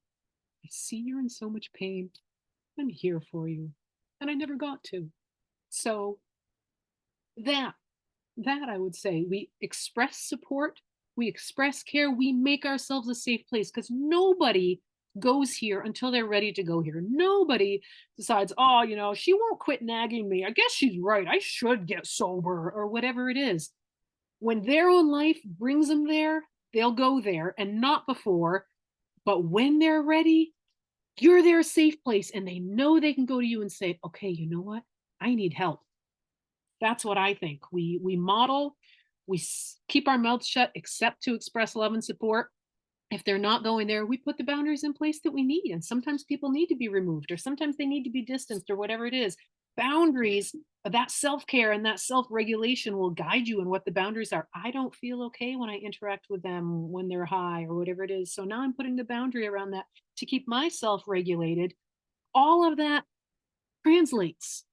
I see you're in so much pain. I'm here for you. And I never got to. So that I would say, we express support, we express care, we make ourselves a safe place, because nobody goes here until they're ready to go here. Nobody decides, oh, she won't quit nagging me. I guess she's right. I should get sober, or whatever it is. When their own life brings them there, they'll go there, and not before. But when they're ready, you're their safe place, and they know they can go to you and say, okay, you know what? I need help. That's what I think. We model, we keep our mouths shut, except to express love and support. If they're not going there, we put the boundaries in place that we need. And sometimes people need to be removed, or sometimes they need to be distanced, or whatever it is. Boundaries, that self-care and that self-regulation will guide you in what the boundaries are. I don't feel okay when I interact with them when they're high, or whatever it is. So now I'm putting the boundary around that to keep myself regulated. All of that translates.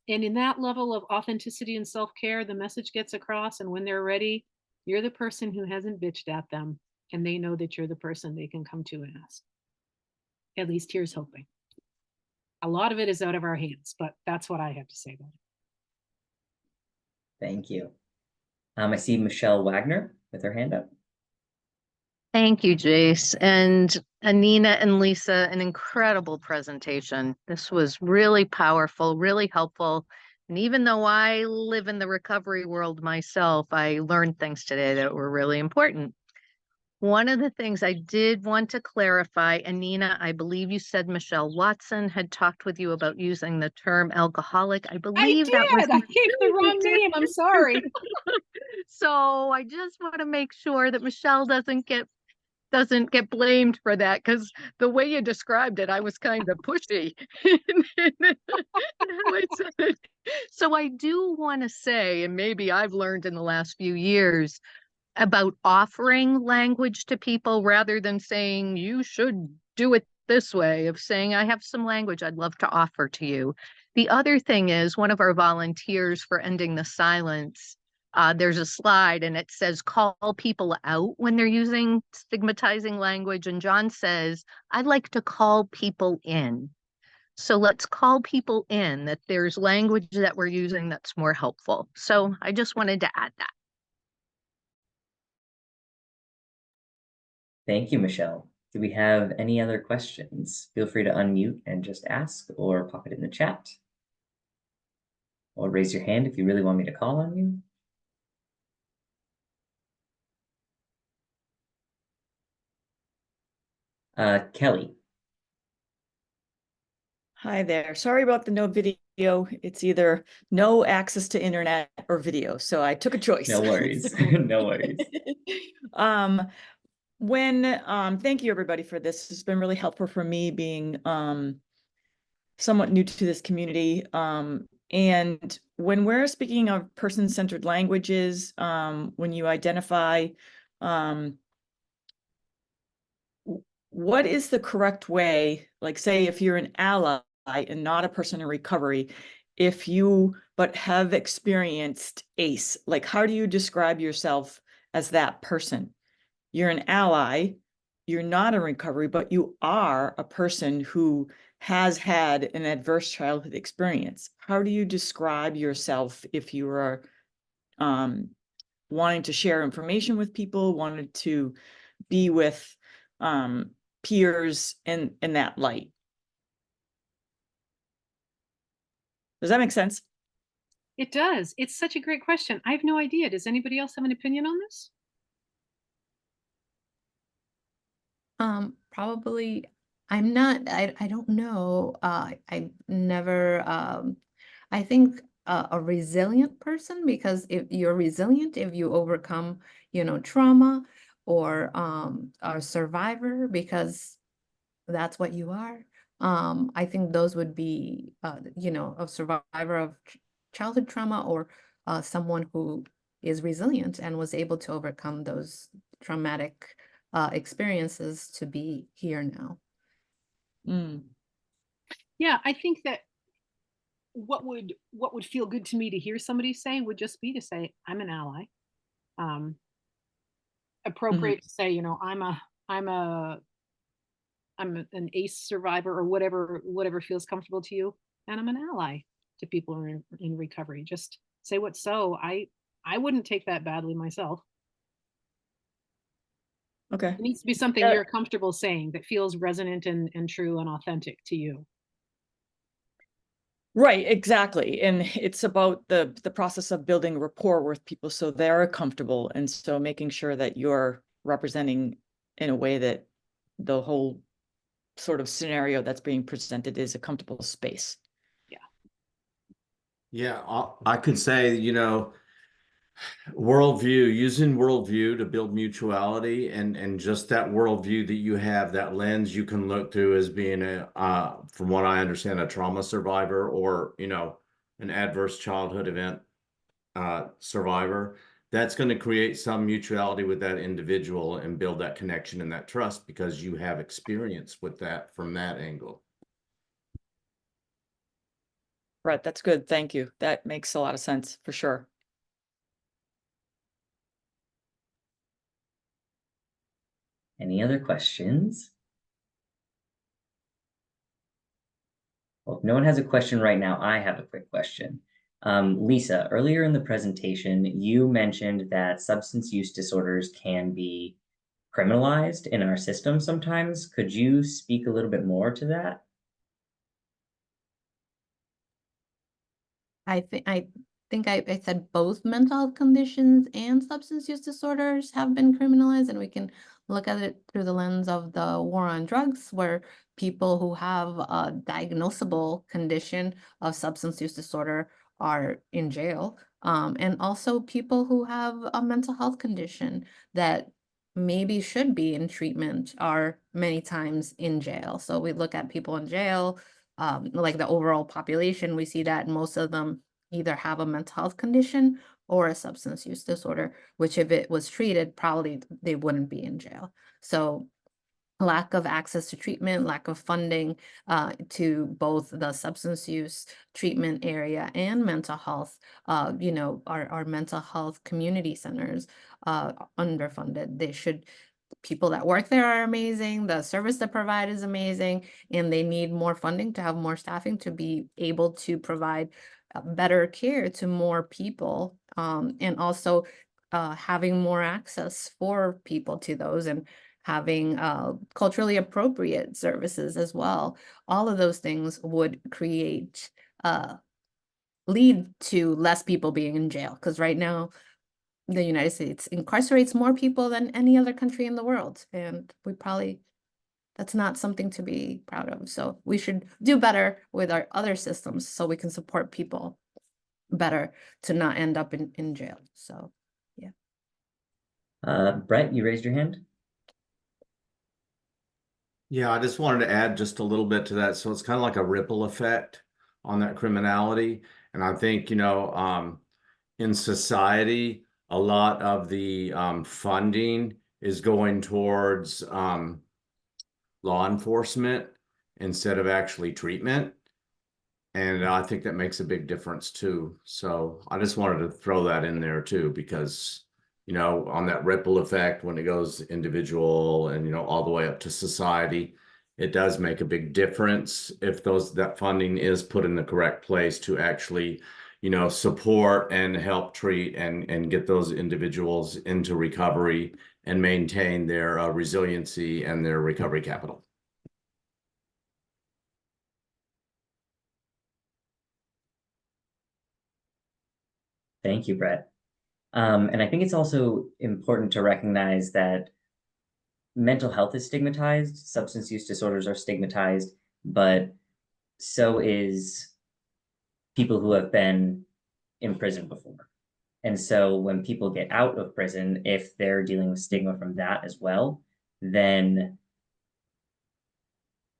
And in that level of authenticity and self-care, the message gets across. And when they're ready, you're the person who hasn't bitched at them, and they know that you're the person they can come to and ask. At least here's hoping. A lot of it is out of our hands, but that's what I have to say about it. Thank you. I see Michelle Wagner with her hand up. Thank you, Jace. And Anina and Lisa, an incredible presentation. This was really powerful, really helpful. And even though I live in the recovery world myself, I learned things today that were really important. One of the things I did want to clarify, Anina, I believe you said Michelle Watson had talked with you about using the term alcoholic. I believe that was I gave the wrong name. I'm sorry. So I just want to make sure that Michelle doesn't get blamed for that, because the way you described it, I was kind of pushy. So I do want to say, and maybe I've learned in the last few years, about offering language to people rather than saying you should do it this way, of saying I have some language I'd love to offer to you. The other thing is, one of our volunteers for Ending the Silence, there's a slide and it says call people out when they're using stigmatizing language. And John says, I'd like to call people in. So let's call people in that there's language that we're using that's more helpful. So I just wanted to add that. Thank you, Michelle. Do we have any other questions? Feel free to unmute and just ask, or pop it in the chat. Or raise your hand if you really want me to call on you. Kelly. Hi there. Sorry about the no video. It's either no access to internet or video. So I took a choice. No worries. No worries. Thank you everybody for this. It's been really helpful for me, being somewhat new to this community. And when we're speaking of person-centered languages, when you identify what is the correct way, like say if you're an ally and not a person in recovery, but have experienced ACE, like how do you describe yourself as that person? You're an ally, you're not in recovery, but you are a person who has had an adverse childhood experience. How do you describe yourself if you are wanting to share information with people, wanted to be with peers in that light? Does that make sense? It does. It's such a great question. I have no idea. Does anybody else have an opinion on this? probably, I'm not, I don't know. I never, I think a resilient person, because if you're resilient, if you overcome, trauma, or a survivor, because that's what you are. I think those would be, a survivor of childhood trauma, or someone who is resilient and was able to overcome those traumatic experiences to be here now. Mm, Yeah, I think that what would feel good to me to hear somebody say would just be to say, I'm an ally. Um, appropriate to say, I'm a an ACE survivor, or whatever feels comfortable to you, and I'm an ally to people who are in recovery. Just say what's so. I wouldn't take that badly myself. okay. It needs to be something Yeah. you're comfortable saying that feels resonant and true and authentic to you. Right, exactly. And it's about the process of building rapport with people so they're comfortable. And so making sure that you're representing in a way that the whole sort of scenario that's being presented is a comfortable space. Yeah, I could say, worldview, using worldview to build mutuality, and just that worldview that you have, that lens you can look through as being from what I understand, a trauma survivor, or, an adverse childhood event survivor. That's going to create some mutuality with that individual and build that connection and that trust because you have experience with that from that angle. Right, that's good. Thank you. That makes a lot of sense for sure. Any other questions? Well, if no one has a question right now, I have a quick question. Lisa, earlier in the presentation, you mentioned that substance use disorders can be criminalized in our system sometimes. Could you speak a little bit more to that? I think I said both mental health conditions and substance use disorders have been criminalized, and we can look at it through the lens of the war on drugs, where people who have a diagnosable condition of substance use disorder are in jail. And also people who have a mental health condition that maybe should be in treatment are many times in jail. So we look at people in jail, like the overall population, we see that most of them either have a mental health condition or a substance use disorder, which if it was treated, probably they wouldn't be in jail. So lack of access to treatment, lack of funding to both the substance use treatment area and mental health, our mental health community centers underfunded. People that work there are amazing, the service they provide is amazing, and they need more funding to have more staffing to be able to provide better care to more people, and also having more access for people to those, and having culturally appropriate services as well. All of those things would lead to less people being in jail, because right now the United States incarcerates more people than any other country in the world, and that's not something to be proud of. So we should do better with our other systems so we can support people better to not end up in jail. So Brett, you raised your hand? Yeah, I just wanted to add just a little bit to that. So it's kind of like a ripple effect on that criminality. And I think, in society, a lot of the funding is going towards law enforcement instead of actually treatment. And I think that makes a big difference too. So I just wanted to throw that in there too, because, on that ripple effect, when it goes individual and, all the way up to society, it does make a big difference if that funding is put in the correct place to actually, support and help treat and get those individuals into recovery and maintain their resiliency and their recovery capital. Thank you, Brett. And I think it's also important to recognize that mental health is stigmatized, substance use disorders are stigmatized, but so is people who have been in prison before. And so when people get out of prison, if they're dealing with stigma from that as well, then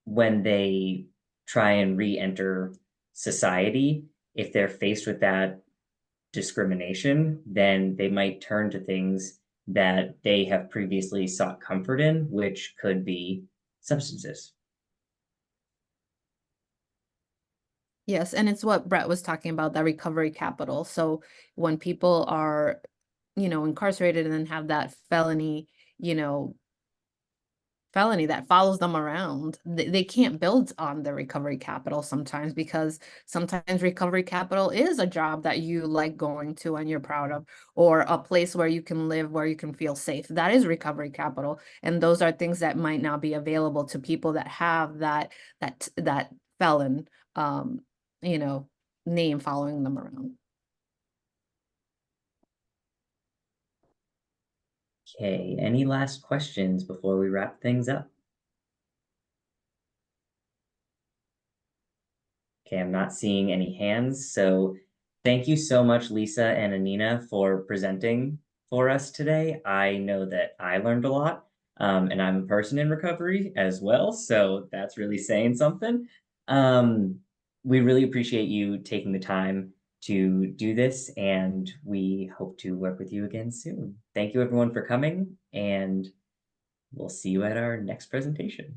when they try and re-enter society, if they're faced with that discrimination, then they might turn to things that they have previously sought comfort in, which could be substances. Yes, and it's what Brett was talking about, that recovery capital. So when people are, incarcerated and then have that felony that follows them around, they can't build on the recovery capital sometimes, because sometimes recovery capital is a job that you like going to and you're proud of, or a place where you can live, where you can feel safe. That is recovery capital. And those are things that might not be available to people that have that felon, name following them around. Okay, any last questions before we wrap things up? Okay, I'm not seeing any hands, so thank you so much, Lisa and Anina, for presenting for us today. I know that I learned a lot, and I'm a person in recovery as well, so that's really saying something. We really appreciate you taking the time to do this, and we hope to work with you again soon. Thank you everyone for coming, and we'll see you at our next presentation.